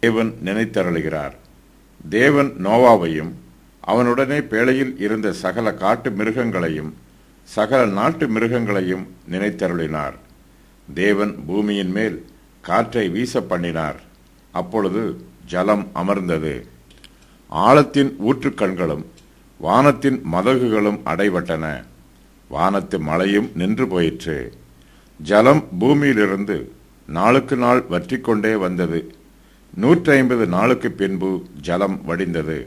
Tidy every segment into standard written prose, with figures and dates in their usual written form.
தேவன் நினைத்தருளுகிறார். தேவன் நோவாவையும் அவனுடனே பேழையில் இருந்த சகல காட்டு மிருகங்களையும் சகல நாட்டு மிருகங்களையும் நினைத்தருளினார். தேவன் பூமியின் மேல் காற்றை வீச பண்ணினார். அப்பொழுது ஜலம் அமர்ந்தது. ஆழத்தின் ஊற்றுக்கண்களும் வானத்தின் மதகுகளும் அடைபட்டன. வானத்து மழையும் நின்று போயிற்று. ஜலம் பூமியிலிருந்து நாளுக்கு நாள் வற்றிக்கொண்டே வந்தது. 150 நாளுக்கு பின்பு ஜலம் வடிந்தது.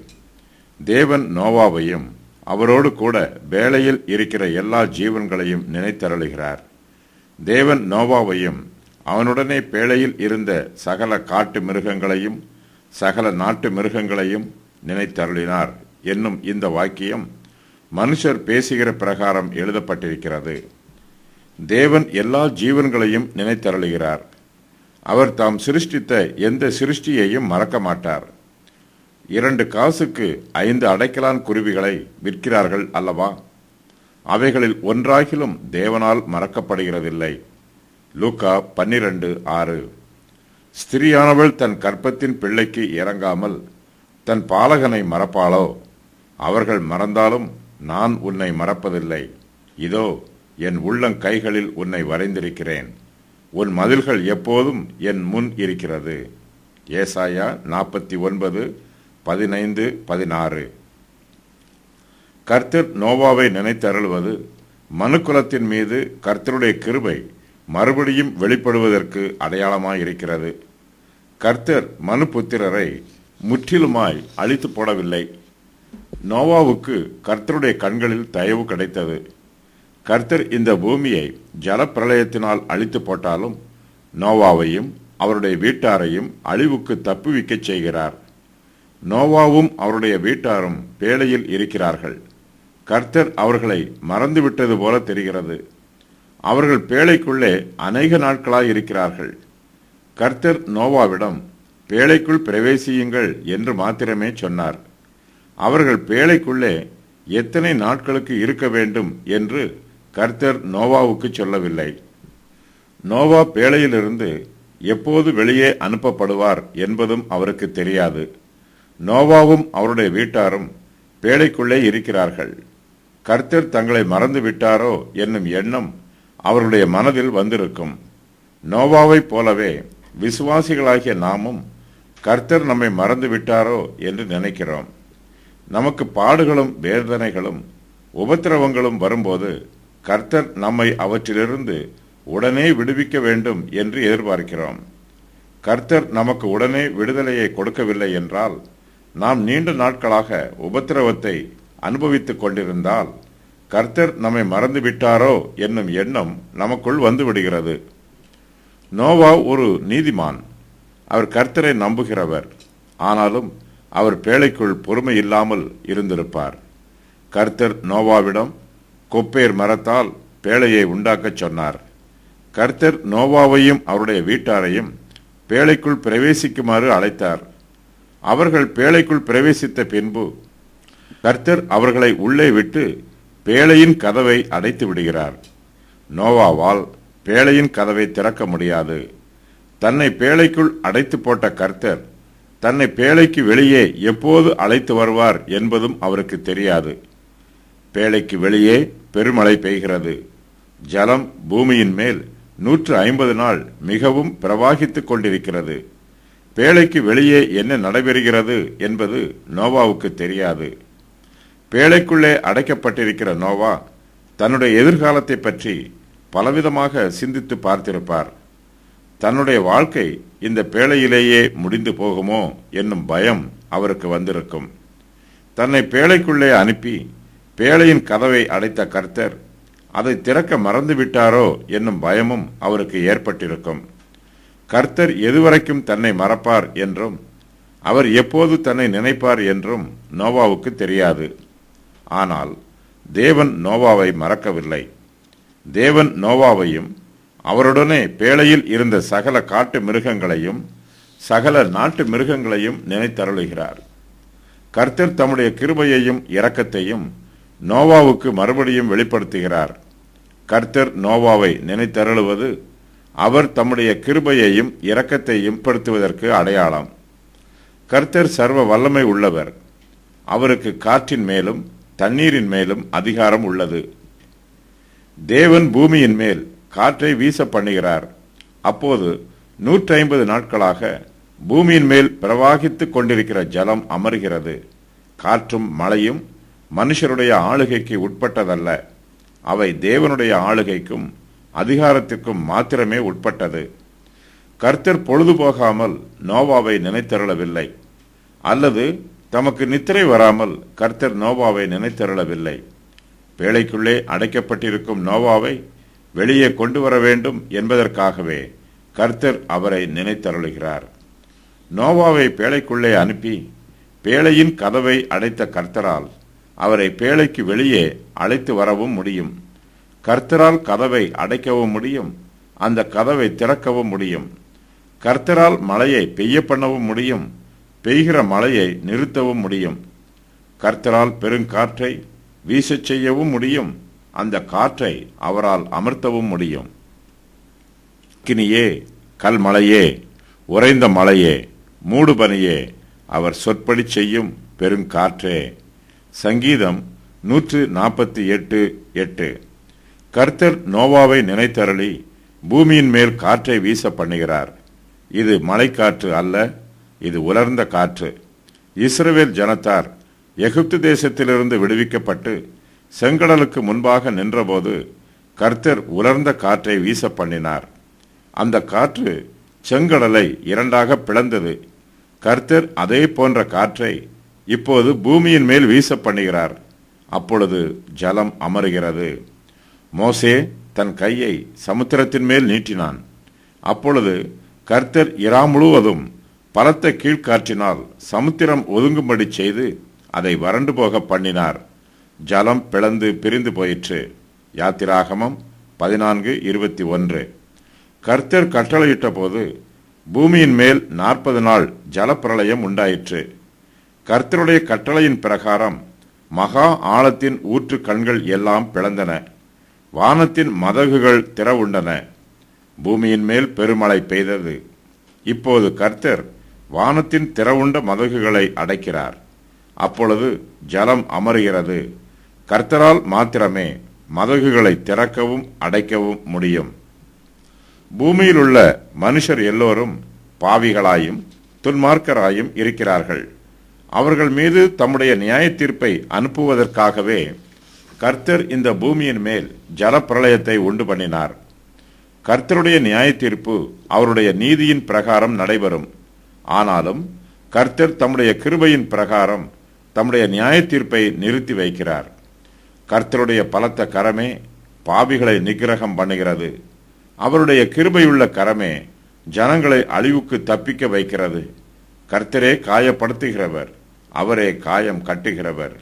தேவன் நோவாவையும் அவரோடு கூட பேழையில் இருக்கிற எல்லா ஜீவன்களையும் நினைத்தருளுகிறார். தேவன் நோவாவையும் அவனுடனே பேழையில் இருந்த சகல காட்டு மிருகங்களையும் சகல நாட்டு மிருகங்களையும் நினைத்தருளினார் என்னும் இந்த வாக்கியம் மனுஷர் பேசுகிற பிரகாரம் எழுதப்பட்டிருக்கிறது. தேவன் எல்லா ஜீவன்களையும் நினைத்தருளுகிறார். அவர் தாம் சிருஷ்டித்த எந்த சிருஷ்டியையும் மறக்க மாட்டார். 2 காசுக்கு 5 அடைக்கலான் குருவிகளை விற்கிறார்கள் அல்லவா? அவைகளில் ஒன்றாகிலும் தேவனால் மறக்கப்படுகிறதில்லை. லூக்கா 12:6. ஸ்திரியானவள் தன் கற்பத்தின் பிள்ளைக்கு இறங்காமல் தன் பாலகனை மறப்பாளோ? அவர்கள் மறந்தாலும் நான் உன்னை மறப்பதில்லை. இதோ என் உள்ளங்கைகளில் உன்னை வரைந்திருக்கிறேன். உன் மதில்கள் எப்போதும் என் முன் இருக்கிறது. ஏசாயா 49:15-16. கர்த்தர் நோவாவை நினைத்தருளுவது மனுக்குலத்தின் மீது கர்த்தருடைய கிருபை மறுபடியும் வெளிப்படுவதற்கு அடையாளமாயிருக்கிறது. கர்த்தர் மனுபுத்திரரை முற்றிலுமாய் அழித்து போடவில்லை. நோவாவுக்கு கர்த்தருடைய கண்களில் தயவு கிடைத்தது. கர்த்தர் இந்த பூமியை ஜலப்பிரளயத்தினால் அழித்து போட்டாலும் நோவாவையும் அவருடைய வீட்டாரையும் அழிவுக்கு தப்புவிக்கச் செய்கிறார். நோவாவும் அவருடைய வீட்டாரும் பேழையில் இருக்கிறார்கள். கர்த்தர் அவர்களை மறந்துவிட்டது போல தெரிகிறது. அவர்கள் பேழைக்குள்ளே அநேக நாட்களாய் இருக்கிறார்கள். கர்த்தர் நோவாவிடம் பேழைக்குள் பிரவேசியுங்கள் என்று மாத்திரமே சொன்னார். அவர்கள் பேழைக்குள்ளே எத்தனை நாட்களுக்கு இருக்க வேண்டும் என்று கர்த்தர் நோவாவுக்கு சொல்லவில்லை. நோவா பேழையிலிருந்து எப்போது வெளியே அனுப்பப்படுவார் என்பதும் அவருக்கு தெரியாது. நோவாவும் அவருடைய வீட்டாரும் பேழைக்குள்ளே இருக்கிறார்கள். கர்த்தர் தங்களை மறந்து விட்டாரோ என்னும் எண்ணம் அவருடைய மனதில் வந்திருக்கும். நோவாவைப் போலவே விசுவாசிகளாகிய நாமும் கர்த்தர் நம்மை மறந்து விட்டாரோ என்று நினைக்கிறோம். நமக்கு பாடுகளும் வேதனைகளும் உபத்திரவங்களும் வரும்போது கர்த்தர் நம்மை அவற்றிலிருந்து உடனே விடுவிக்க வேண்டும் என்று எதிர்பார்க்கிறோம். கர்த்தர் நமக்கு உடனே விடுதலையை கொடுக்கவில்லை என்றால், நாம் நீண்ட நாட்களாக உபத்திரவத்தை அனுபவித்துக் கொண்டிருந்தால் கர்த்தர் நம்மை மறந்து விட்டாரோ என்னும் எண்ணம் நமக்குள் வந்து விடுகிறது. நோவா ஒரு நீதிமான். அவர் கர்த்தரை நம்புகிறவர். ஆனாலும் அவர் பேழைக்குள் பொறுமை இல்லாமல் இருந்திருப்பார். கர்த்தர் நோவாவிடம் கொப்பேர் மரத்தால் பேழையை உண்டாக்கச் சொன்னார். கர்த்தர் நோவாவையும் அவருடைய வீட்டாரையும் பேழைக்குள் பிரவேசிக்குமாறு அழைத்தார். அவர்கள் பேழைக்குள் பிரவேசித்த பின்பு கர்த்தர் அவர்களை உள்ளே விட்டு பேழையின் கதவை அடைத்து விடுகிறார். நோவாவால் பேழையின் கதவை திறக்க முடியாது. தன்னை பேழைக்குள் அடைத்து போட்ட கர்த்தர் தன்னை பேழைக்கு வெளியே எப்போது அழைத்து வருவார் என்பதும் அவருக்கு தெரியாது. பேழைக்கு வெளியே பெருமழை பெய்கிறது. ஜலம் பூமியின் மேல் 150 நாள் மிகவும் பிரவாகித்துக் கொண்டிருக்கிறது. பேழைக்கு வெளியே என்ன நடைபெறுகிறது என்பது நோவாவுக்கு தெரியாது. பேழைக்குள்ளே அடைக்கப்பட்டிருக்கிற நோவா தன்னுடைய எதிர்காலத்தை பற்றி பலவிதமாக சிந்தித்து பார்த்திருப்பார். தன்னுடைய வாழ்க்கை இந்த பேழையிலேயே முடிந்து போகுமோ என்னும் பயம் அவருக்கு வந்திருக்கும். தன்னை பேழைக்குள்ளே அனுப்பி பேழையின் கதவை அடைத்த கர்த்தர் அதை திறக்க மறந்துவிட்டாரோ என்னும் பயமும் அவருக்கு ஏற்பட்டிருக்கும். கர்த்தர் எதுவரைக்கும் தன்னை மறப்பார் என்றும் அவர் எப்போது தன்னை நினைப்பார் என்றும் நோவாவுக்கு தெரியாது. ஆனால் தேவன் நோவாவை மறக்கவில்லை. தேவன் நோவாவையும் அவருடனே பேழையில் இருந்த சகல காட்டு மிருகங்களையும் சகல நாட்டு மிருகங்களையும் நினைத்தருளுகிறார். கர்த்தர் தம்முடைய கிருபையையும் இரக்கத்தையும் நோவாவுக்கு மறுபடியும் வெளிப்படுத்துகிறார். கர்த்தர் நோவாவை நினைத்தருளுவது அவர் தம்முடைய கிருபையையும் இரக்கத்தையும் படுத்துவதற்கு அடையாளம். கர்த்தர் சர்வ வல்லமை உள்ளவர். அவருக்கு காற்றின் மேலும் தண்ணீரின் மேலும் அதிகாரம் உள்ளது. தேவன் பூமியின் மேல் காற்றை வீச பண்ணுகிறார். அப்போது 150 நாட்களாக பூமியின் மேல் பிரவாகித்துக் கொண்டிருக்கிற ஜலம் அமர்கிறது. காற்றும் மழையும் மனுஷருடைய ஆளுகைக்கு உட்பட்டதல்ல. அவை தேவனுடைய ஆளுகைக்கும் அதிகாரத்திற்கும் மாத்திரமே உட்பட்டது. கர்த்தர் பொழுது போகாமல் நோவாவை நினைத்தருளவில்லை, அல்லது தமக்கு நித்திரை வராமல் கர்த்தர் நோவாவை நினைத்தருளவில்லை. பேழைக்குள்ளே அடைக்கப்பட்டிருக்கும் நோவாவை வெளியே கொண்டு வர வேண்டும் என்பதற்காகவே கர்த்தர் அவரை நினைத்தருளுகிறார். நோவாவை பேழைக்குள்ளே அனுப்பி பேழையின் கதவை அடைத்த கர்த்தரால் அவரை பேழைக்கு வெளியே அழைத்து வரவும் முடியும். கர்த்தரால் கதவை அடைக்கவும் முடியும், அந்த கதவை திறக்கவும் முடியும். கர்த்தரால் மழையை பெய்ய பண்ணவும் முடியும், பெய்கிற மழையை நிறுத்தவும் முடியும். கர்த்தரால் பெருங்காற்றை வீசச் செய்யவும் முடியும், அந்த காற்றை அவரால் அமர்த்தவும் முடியும். கினியே, கல்மழையே, உறைந்த மழையே, மூடுபனியே, அவர் சொற்படி செய்யும் பெருங்காற்றே. சங்கீதம் 148:8. கர்த்தர் நோவாவை நினைத்தருளி பூமியின் மேல் காற்றை வீச பண்ணுகிறார். இது மழைக்காற்று அல்ல, இது உலர்ந்த காற்று. இஸ்ரவேல் ஜனத்தார் எகிப்து தேசத்திலிருந்து விடுவிக்கப்பட்டு செங்கடலுக்கு முன்பாக நின்றபோது கர்த்தர் உலர்ந்த காற்றை வீச பண்ணினார். அந்த காற்று செங்கடலை இரண்டாக பிளந்தது. கர்த்தர் அதே போன்ற காற்றை இப்போது பூமியின் மேல் வீச பண்ணுகிறார். அப்பொழுது ஜலம் அமருகிறது. மோசே தன் கையை சமுத்திரத்தின் மேல் நீட்டினான். அப்பொழுது கர்த்தர் இரா முழுவதும் பலத்த கீழ்காற்றினால் சமுத்திரம் ஒதுங்கும்படி செய்து அதை வறண்டு போக பண்ணினார். ஜலம் பிளந்து பிரிந்து போயிற்று. யாத்திராகமம் 14:21. கர்த்தர் கட்டளையிட்ட போது பூமியின் மேல் 40 நாள் ஜலப்பிரளயம் உண்டாயிற்று. கர்த்தருடைய கட்டளையின் பிரகாரம் மகா ஆழத்தின் ஊற்று கண்கள் எல்லாம் பிளந்தன. வானத்தின் மதகுகள் திறவுண்டன. பூமியின் மேல் பெருமழை பெய்தது. இப்போது கர்த்தர் வானத்தின் திறவுண்ட மதகுகளை அடைக்கிறார். அப்பொழுது ஜலம் அமருகிறது. கர்த்தரால் மாத்திரமே மதகுகளை திறக்கவும் அடைக்கவும் முடியும். பூமியில் உள்ள மனுஷர் எல்லோரும் பாவிகளாயும் துன்மார்க்கராயும் இருக்கிறார்கள். அவர்கள் மீது தம்முடைய நியாய தீர்ப்பை அனுப்புவதற்காகவே கர்த்தர் இந்த பூமியின் மேல் ஜலப்பிரளயத்தை உண்டு பண்ணினார். கர்த்தருடைய நியாய தீர்ப்பு அவருடைய நீதியின் பிரகாரம் நடைபெறும். ஆனாலும் கர்த்தர் தம்முடைய கிருபையின் பிரகாரம் தம்முடைய நியாய தீர்ப்பை நிறுத்தி வைக்கிறார். கர்த்தருடைய பலத்த கரமே பாவிகளை நிக்கிரகம் பண்ணுகிறது. அவருடைய கிருபையுள்ள கரமே ஜனங்களை அழிவுக்கு தப்பிக்க வைக்கிறது. கர்த்தரே காயப்படுத்துகிறவர், அவரே காயம் கட்டுகிறவர்.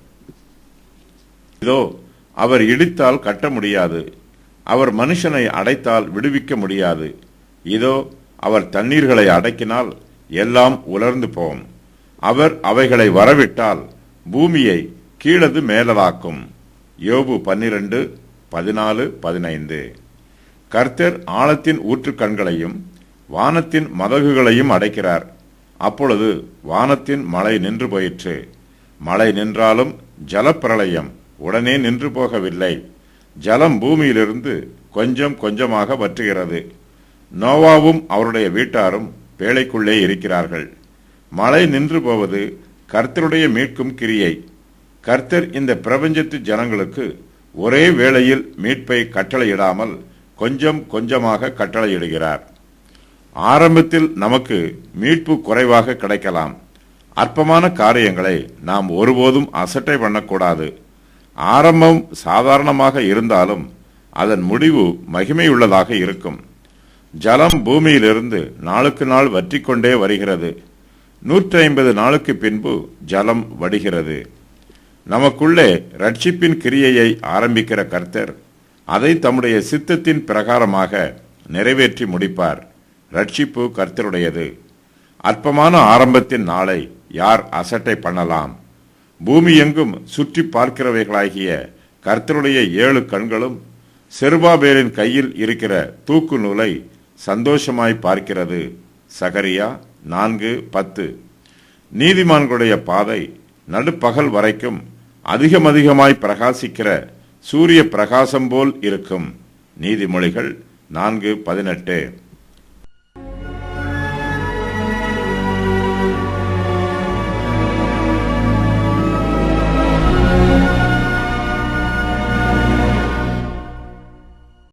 இதோ அவர் இடித்தால் கட்ட முடியாது, அவர் மனுஷனை அடைத்தால் விடுவிக்க முடியாது. இதோ அவர் தண்ணீர்களை அடக்கினால் எல்லாம் உலர்ந்து போம். அவர் அவைகளை வரவிட்டால் பூமியை கீழது மேலதாக்கும். யோபு 12:14-15. கர்த்தர் ஆழத்தின் ஊற்று கண்களையும் வானத்தின் மதகுகளையும் அடைக்கிறார். அப்பொழுது வானத்தின் மழை நின்று போயிற்று. மழை நின்றாலும் ஜலப்பிரளயம் உடனே நின்று போகவில்லை. ஜலம் பூமியிலிருந்து கொஞ்சம் கொஞ்சமாக வற்றுகிறது. நோவாவும் அவருடைய வீட்டாரும் பேழைக்குள்ளே இருக்கிறார்கள். மழை நின்று போவது கர்த்தருடைய மீட்கும் கிரியை. கர்த்தர் இந்த பிரபஞ்சத்து ஜனங்களுக்கு ஒரே வேளையில் மீட்பை கட்டளையிடாமல் கொஞ்சம் கொஞ்சமாக கட்டளையிடுகிறார். ஆரம்பத்தில் நமக்கு மீட்பு குறைவாக கிடைக்கலாம். அற்பமான காரியங்களை நாம் ஒருபோதும் அசட்டை பண்ணக்கூடாது. ஆரம்பம் சாதாரணமாக இருந்தாலும் அதன் முடிவு மகிமையுள்ளதாக இருக்கும். ஜலம் பூமியிலிருந்து நாளுக்கு நாள் வற்றிக்கொண்டே வருகிறது. 150 நாளுக்கு பின்பு ஜலம் வடிகிறது. நமக்குள்ளே ரட்சிப்பின் கிரியையை ஆரம்பிக்கிற கர்த்தர் அதை தம்முடைய சித்தத்தின் பிரகாரமாக நிறைவேற்றி முடிப்பார். ரட்சிப்பு கர்த்தருடையது. அற்பமான ஆரம்பத்தின் நாளை யார் அசட்டை பண்ணலாம்? பூமி எங்கும் சுற்றி பார்க்கிறவைகளாகிய கர்த்தருடைய 7 கண்களும் செருபாபேலின் கையில் இருக்கிற தூக்கு நூலை சந்தோஷமாய் பார்க்கிறது. சகரியா 4:10. நீதிமான்களுடைய பாதை நடுப்பகல் வரைக்கும் அதிகமாய் பிரகாசிக்கிற சூரிய பிரகாசம் போல் இருக்கும். நீதிமொழிகள் 4:18.